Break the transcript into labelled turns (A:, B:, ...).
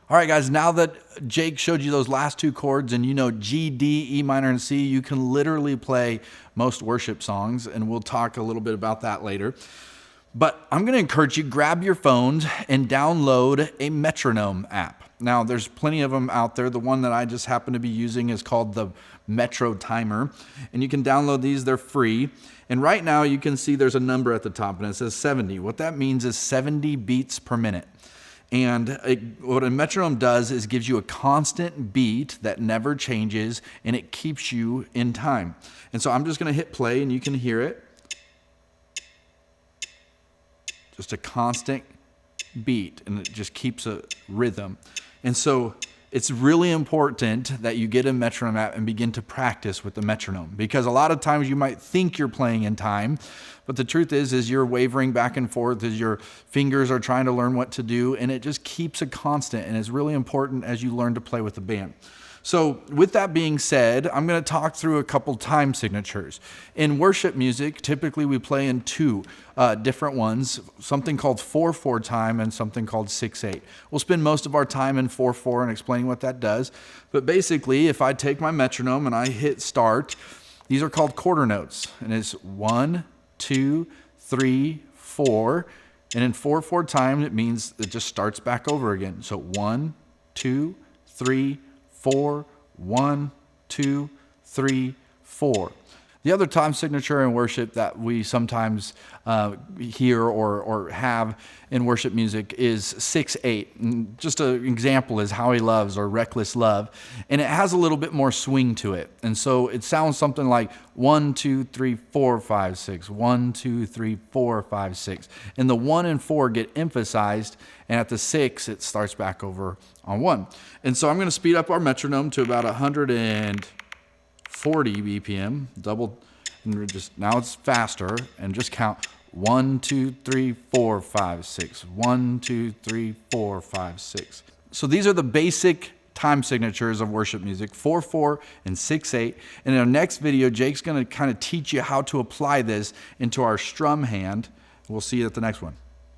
A: All right, guys, now that Jake showed you those last two chords and you know G, D, E minor, and C, you can literally play most worship songs, and we'll talk a little bit about that later. But I'm going to encourage you, grab your phones and download a Metronome app. Now, there's plenty of them out there. The one that I just happen to be using is called the Metro Timer, and you can download these. They're free. And right now, you can see there's a number at the top, and it says 70. What that means is 70 beats per minute. And what a metronome does is gives you a constant beat that never changes, and it keeps you in time. And so I'm just going to hit play, and you can hear it. Just a constant beat, and it just keeps a rhythm. And so it's really important that you get a metronome app and begin to practice with the metronome, because a lot of times you might think you're playing in time, but the truth is you're wavering back and forth as your fingers are trying to learn what to do, and it just keeps a constant, and it's really important as you learn to play with the band. So with that being said, I'm going to talk through a couple time signatures. In worship music, typically we play in two different ones, something called 4/4 time and something called 6/8. We'll spend most of our time in 4/4 and explaining what that does. But basically, if I take my metronome and I hit start, these are called quarter notes. And it's 1, 2, 3, 4. And in 4/4 time, it means it just starts back over again. So 1, 2, 3, 4, 1, 2, 3, 4. The other time signature in worship that we sometimes hear or have in worship music is 6/8. And just an example is How He Loves or Reckless Love. And it has a little bit more swing to it. And so it sounds something like 1, 2, 3, 4, 5, 6. 1, 2, 3, 4, 5, 6. And the 1 and 4 get emphasized. And at the 6, it starts back over on 1. And so I'm going to speed up our metronome to about 140 BPM, double, and just now it's faster, and just count 1, 2, 3, 4, 5, 6. 1, 2, 3, 4, 5, 6. So these are the basic time signatures of worship music, 4/4 and 6/8. And in our next video, Jake's going to kind of teach you how to apply this into our strum hand. We'll see you at the next one.